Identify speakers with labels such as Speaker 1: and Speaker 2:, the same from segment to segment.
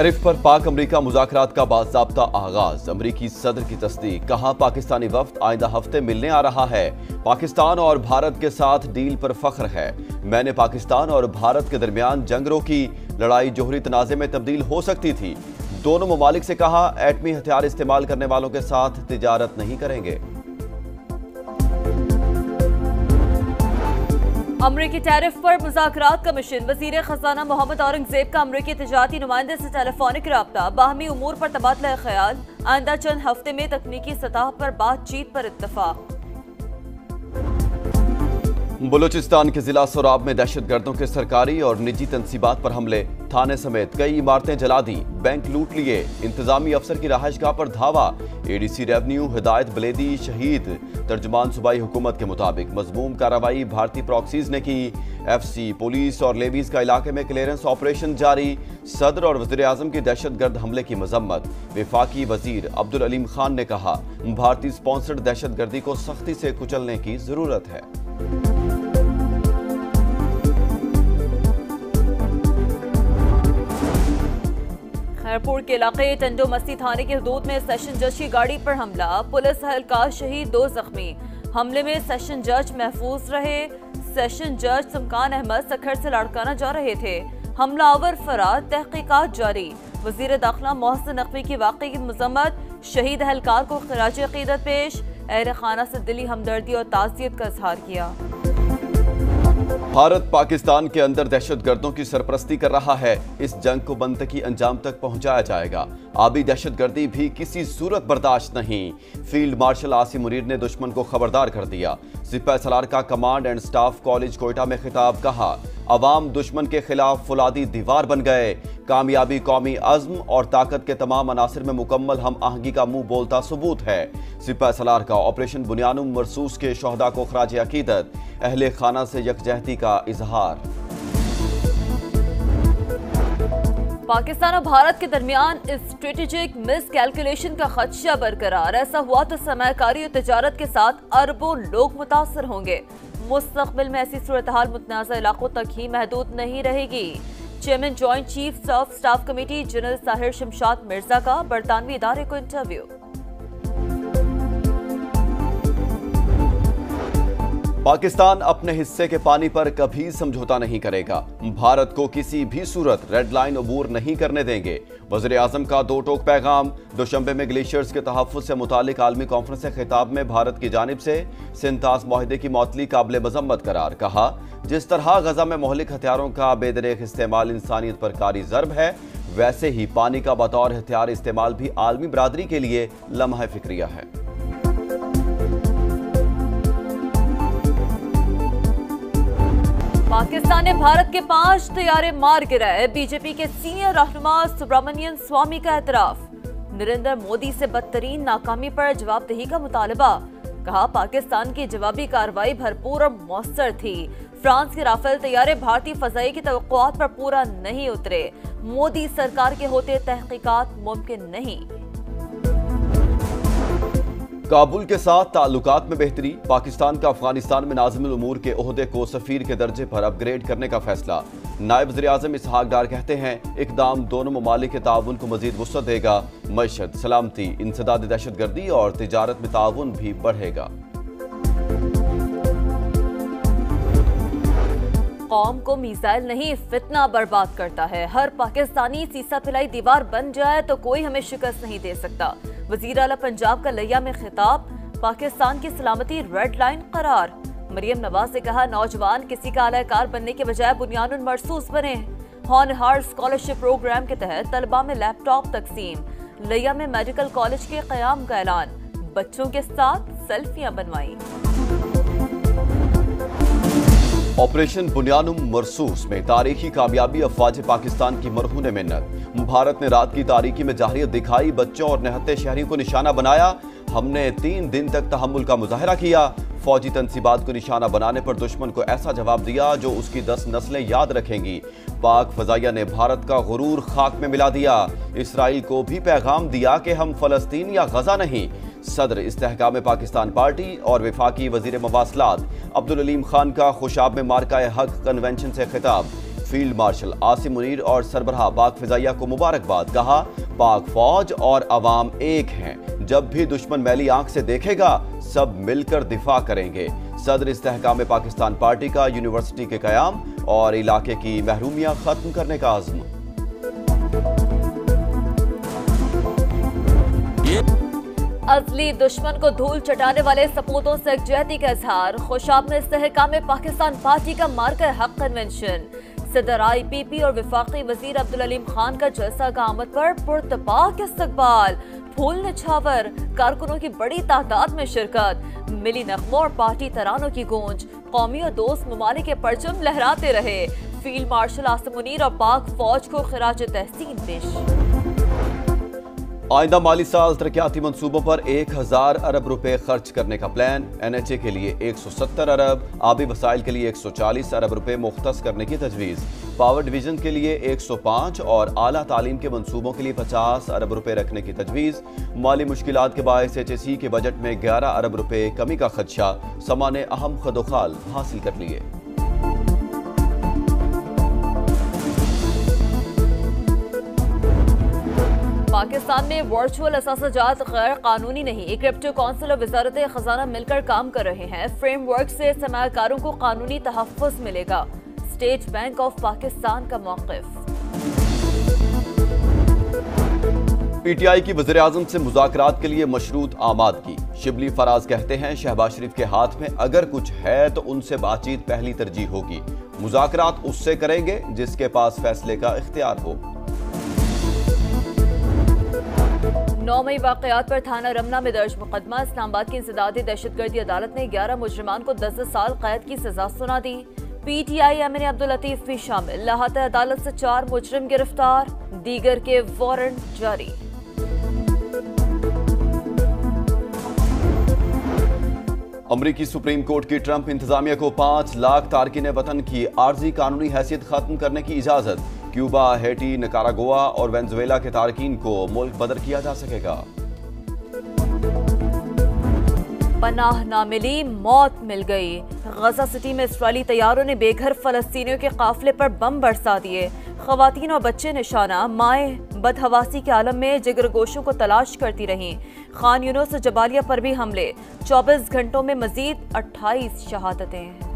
Speaker 1: Tariff पर पाक अमरीका मुज़ाकरात का बाज़ाब्ता आगाज। अमरीकी सदर की तस्दीक। कहा पाकिस्तानी वफ्द आइंदा हफ्ते मिलने आ रहा है। पाकिस्तान और भारत के साथ डील पर फख्र है। मैंने पाकिस्तान और भारत के दरमियान जंग रोकी। लड़ाई जोहरी तनाज़े में तब्दील हो सकती थी। दोनों ममालिक से कहा एटमी हथियार इस्तेमाल करने वालों के साथ तिजारत नहीं करेंगे।
Speaker 2: अमरीकी टैरिफ पर मुज़ाकरात का मिशन। वज़ीर ख़ज़ाना मोहम्मद औरंगज़ेब का अमरीकी तिजारती नुमाइंदे से टेलीफोनिक रब्ता। बाहमी उमूर पर तबादला ख्याल। आइंदा चंद हफ्ते में तकनीकी सतह पर बातचीत पर इत्तफाक।
Speaker 1: बलूचिस्तान के जिला सोराब में दहशतगर्दों के सरकारी और निजी तंसीबात पर हमले। थाने समेत कई इमारतें जला दी। बैंक लूट लिए। इंतजामी अफसर की रहायशगाह पर धावा। एडीसी रेवन्यू हिदायत बलेदी शहीद। तर्जुमान सूबाई हुकूमत के मुताबिक मजमूम कार्रवाई भारतीय प्रॉक्सीज ने की। एफसी, पुलिस और लेवीज का इलाके में क्लियरेंस ऑपरेशन जारी। सदर और वज़ीर आज़म की दहशतगर्द हमले की मजम्मत। वफाकी वजीर अब्दुल अलीम खान ने कहा भारतीय स्पॉन्सर्ड दहशतगर्दी को सख्ती से कुचलने की जरूरत है।
Speaker 2: खैरपुर के इलाके टंडो मस्ती थाने की हदूद में सेशन जज की गाड़ी पर हमला। पुलिस एहलकार शहीद, 2 जख्मी। हमले में सेशन जज महफूज रहे। सेशन जज सुमकान अहमद सखर से लाड़काना जा रहे थे। हमलावर फरार, तहकीकात जारी। वजीर दाखिला मोहसिन नकवी की वाक़े की मजम्मत। शहीद एहलकार को खराज अकीदत पेश। अहल खाना से दिली हमदर्दी और ताज़ियत का इजहार किया।
Speaker 1: भारत पाकिस्तान के अंदर दहशतगर्दों की सरपरस्ती कर रहा है। इस जंग को मनतकी अंजाम तक पहुंचाया जाएगा। आबी दहशतगर्दी भी किसी सूरत बर्दाश्त नहीं। फील्ड मार्शल आसिम मुनीर ने दुश्मन को खबरदार कर दिया। सिपह सलार का command and staff college Quetta में खिताब। कहा अवाम दुश्मन के खिलाफ फुलादी दीवार बन गए। कामयाबी कौमी अज़्म और ताकत के तमाम अनासिर में मुकम्मल हम आहंगी का मुंह बोलता सबूत है। सिपह सलार का ऑपरेशन बुनियानुम मरसूस के शोहदा को खराज अकीदत। अहले खाना से यकजहती का इजहार।
Speaker 2: पाकिस्तान और भारत के दरमियान स्ट्रेटेजिक मिस कैलकुलेशन का खदशा बरकरार। ऐसा हुआ तो सरमायाकारी और तजारत के साथ अरबों लोग मुतासर होंगे। मुस्तकबिल में ऐसी सूरत हाल मुतनाज़ा इलाकों तक ही महदूद नहीं रहेगी। Chairman joint chief of staff committee general Sahir Shamshad Mirza का बरतानवी इदारे को इंटरव्यू।
Speaker 1: पाकिस्तान अपने हिस्से के पानी पर कभी समझौता नहीं करेगा। भारत को किसी भी सूरत रेड लाइन अबूर नहीं करने देंगे। वज़ीर आज़म का 2 टोक पैगाम। दोशंबे में ग्लेशियर्स के तहफ़्फ़ुज़ से मुतालिक आलमी कॉन्फ्रेंस के खिताब में भारत की जानिब से सिंतास माहिदे की मअतली काबिल मज़म्मत करार। कहा जिस तरह गजा में मोहलिक हथियारों का बेदरेख इस्तेमाल इंसानियत पर कारी ज़र्ब है, वैसे ही पानी का बतौर हथियार इस्तेमाल भी आलमी बरादरी के लिए लम्हा फिक्रिया है।
Speaker 2: पाकिस्तान ने भारत के 5 तैयारे मार गिराए। बीजेपी के सीनियर रहनुमा सुब्रमण्यम स्वामी का एतराफ। नरेंद्र मोदी से बदतरीन नाकामी पर जवाबदेही का मुतालबा। कहा पाकिस्तान की जवाबी कार्रवाई भरपूर और मौसर थी। फ्रांस के राफेल तैयारे भारतीय फजाई की तवक्कुआत पर पूरा नहीं उतरे। मोदी सरकार के होते तहकीकात मुमकिन नहीं।
Speaker 1: काबुल के साथ ताल्लुकात में बेहतरी। पाकिस्तान का अफगानिस्तान में नाज़िमुल उमूर के ओहदे को सफीर के दर्जे पर अपग्रेड करने का फैसला। नायब वज़ीर आज़म इसहाक डार कहते हैं इक़दाम दोनों ममालिक के ताउन को मज़ीद वुसअत देगा। मईशत, सलामती, इंसदाद दहशतगर्दी और तिजारत में ताउन भी बढ़ेगा।
Speaker 2: कौम को मिसाइल नहीं फितना बर्बाद करता है। हर पाकिस्तानी सीसा पिलाई दीवार बन जाए तो कोई हमें शिकस्त नहीं दे सकता। वज़ीर आला पंजाब का लिया में खिताब। पाकिस्तान की सलामती रेड लाइन करार। मरियम नवाज ने कहा नौजवान किसी का आलाकार बनने के बजाय बुनियानुन मरसूस बने। हॉनहार स्कॉलरशिप प्रोग्राम के तहत तलबा में लैपटॉप तकसीम। लिया में मेडिकल कॉलेज के क़याम का ऐलान। बच्चों के साथ सेल्फियां बनवाई।
Speaker 1: ऑपरेशन बुनियानुम मरसूस में तारीखी कामयाबी। अफवाज पाकिस्तान की मरहून मिन्नत। भारत ने रात की तारीकी में जाहिरियत दिखाई। बच्चों और निहत्ते शहरियों को निशाना बनाया। हमने 3 दिन तक तहम्मुल का मुजाहरा किया। फौजी तनसीबात को निशाना बनाने पर दुश्मन को ऐसा जवाब दिया जो उसकी 10 नस्लें याद रखेंगी। पाक फजाइया ने भारत का गुरूर खाक में मिला दिया। इसराइल को भी पैगाम दिया कि हम फलस्तीन या गजा नहीं। सदर इस्तेहकाम पाकिस्तान पार्टी और वफाकी वजीर मवासलात अब्दुल अलीम खान का खुशाब में मार्का हक कन्वेंशन से खिताब। फील्ड मार्शल आसिम मुनीर और सरबराह पाक फिजाइया को मुबारकबाद। कहा, पाक फौज और अवाम एक हैं। जब भी दुश्मन मैली आंख से देखेगा, सब मिलकर दिफा करेंगे। सदर इस्तेहकाम पाकिस्तान पार्टी का यूनिवर्सिटी के कयाम और इलाके की महरूमियां खत्म करने का अज़्म।
Speaker 2: असली दुश्मन को धूल चटाने वाले सपूतों से यकजहती का इजहार। खुशाब में इस्तेहकाम पाकिस्तान पार्टी का मार्का हक कन्वेंशन। सदर IPP और वफाकी वजीर अब्दुल अलीम खान का जलसा आमद पर पुरतपाक इस्तकबाल। फूल निछावर, कारकुनों की बड़ी तादाद में शिरकत। मिली नगमों और पार्टी तरानों की गूंज। कौमी और दोस्त ममालिक के परचम लहराते रहे। फील्ड मार्शल आसिम मुनीर और पाक फौज को खिराज तहसीन पेश।
Speaker 1: आइंदा माली साल तरक्याती मंसूबों पर 1000 अरब रुपए खर्च करने का प्लान। NHA के लिए 170 अरब, आबी वसाइल के लिए 140 अरब रुपए मुख्तस करने की तजवीज़। पावर डिवीजन के लिए 105 और आला तालीम के मंसूबों के लिए 50 अरब रुपए रखने की तजवीज़। माली मुश्किलात के बायस HSE के बजट में 11 अरब रुपए कमी का खदशा। समा ने अहम खदोखाल हासिल कर लिए।
Speaker 2: पाकिस्तान में वर्चुअल असासाजात गैर कानूनी नहीं। क्रिप्टो काउंसिल और वजारत खजाना मिलकर काम कर रहे हैं। फ्रेमवर्क से सरमायाकारों को कानूनी तहफ़्फ़ुज़ मिलेगा। स्टेट बैंक ऑफ पाकिस्तान का मौक़िफ़।
Speaker 1: PTI की वज़ीर-ए-आज़म से मुज़ाकरात के लिए मशरूत आमादगी। शिबली फराज कहते हैं, शहबाज शरीफ के हाथ में अगर कुछ है तो उनसे बातचीत पहली तरजीह होगी। मुज़ाकरात उससे करेंगे जिसके पास फैसले का इख्तियार हो।
Speaker 2: 9 मई वाक़यात पर थाना रमना में दर्ज मुकदमा। इस्लामाबाद की इंसदादी दहशतगर्दी अदालत ने 11 मुजरिमान को 10 साल कैद की सजा सुना दी। PTI MN अब्दुल लतीफ भी शामिल। लाहौर अदालत से 4 मुजरिम गिरफ्तार, दीगर के वारंट जारी।
Speaker 1: अमरीकी सुप्रीम कोर्ट की ट्रंप इंतजामिया को 5 लाख तारकीन वतन की आर्जी कानूनी हैसियत खत्म करने की इजाजत। क्यूबा, हैटी, निकारागुआ और वेनेजुएला के तारकीन को मुल्क बदर किया जा सकेगा।
Speaker 2: पनाह ना मिली, मौत मिल गई। गजा सिटी में इस्राएली तैयारों ने बेघर फलस्तीनियों के काफिले पर बम बरसा दिए। खवातीन और बच्चे निशाना। माएँ बदहवासी के आलम में जिगरगोशों को तलाश करती रहीं। खान यूनुस और जबालिया पर भी हमले। 24 घंटों में मजीद 28 शहादतें।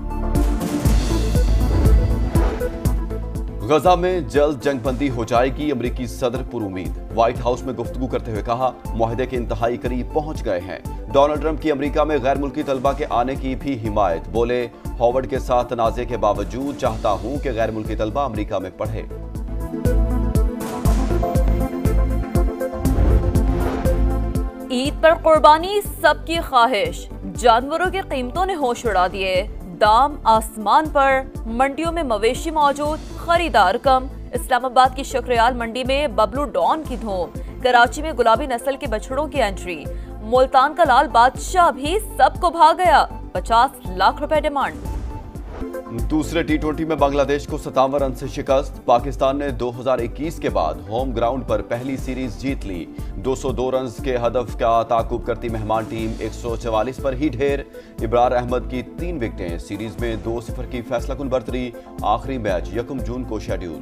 Speaker 1: गजा में जल्द जंगबंदी हो जाएगी। अमरीकी सदर पुरुमीद। व्हाइट हाउस में गुफ्तगू करते हुए कहा, मुआहदे के इंतहाई करीब पहुंच गए हैं। डोनाल्ड ट्रंप की अमरीका में गैर मुल्की तलबा के आने की भी हिमायत। बोले, हॉवर्ड के साथ तनाज़े के बावजूद चाहता हूं कि गैर मुल्की तलबा अमरीका में पढ़े।
Speaker 2: ईद पर कुर्बानी सबकी ख्वाहिश। जानवरों की कीमतों ने होश उड़ा दिए। दाम आसमान पर। मंडियों में मवेशी मौजूद, खरीदार कम। इस्लामाबाद की शुक्रयाल मंडी में बबलू डॉन की धूम। कराची में गुलाबी नस्ल के बछड़ों की एंट्री। मुल्तान का लाल बादशाह भी सबको भा गया। 50 लाख रुपए डिमांड।
Speaker 1: दूसरे T20 में बांग्लादेश को 57 रन से शिकस्त। पाकिस्तान ने 2021 के बाद होम ग्राउंड पर पहली सीरीज जीत ली। 202 रन के हदफ का ताकुब करती मेहमान टीम 144 पर ही ढेर। इब्रार अहमद की 3 विकेटें। सीरीज में 2-0 की फैसलाकुन बर्तरी। आखिरी मैच 1 जून को शेड्यूल।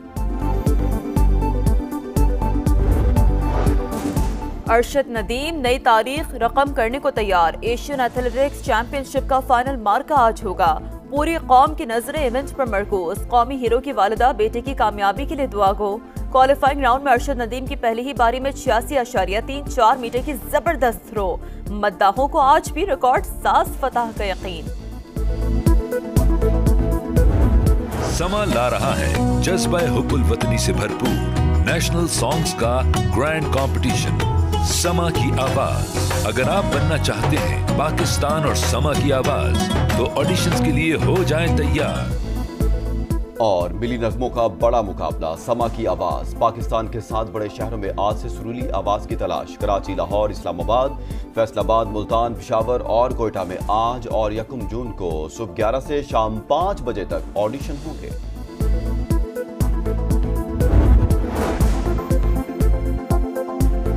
Speaker 2: अरशद नदीम नई तारीख रकम करने को तैयार। एशियन एथलेटिक्स चैंपियनशिप का फाइनल मार्का आज होगा। पूरी कौम की नजरें इवेंट पर मरकूज। कौमी हीरो की वालिदा बेटे की कामयाबी के लिए दुआ गो। क्वालिफाइंग राउंड में अरशद नदीम की पहली ही बारी में 86.34 मीटर की जबरदस्त थ्रो। मद्दाहों को आज भी रिकॉर्ड साज फतह का यकीन।
Speaker 3: समा ला रहा है जज्बा हुब्बुल वतनी से भरपूर नेशनल सॉन्ग्स का ग्रैंड कंपटीशन, समा की आवाज। अगर आप बनना चाहते हैं पाकिस्तान और समा की आवाज, तो ऑडिशंस के लिए हो जाएं तैयार।
Speaker 1: और मिली नगमों का बड़ा मुकाबला, समा की आवाज। पाकिस्तान के 7 बड़े शहरों में आज से सुरीली आवाज की तलाश। कराची, लाहौर, इस्लामाबाद, फैसलाबाद, मुल्तान, पेशावर और कोयटा में आज और 1 जून को सुबह 11 से शाम 5 बजे तक ऑडिशन होंगे।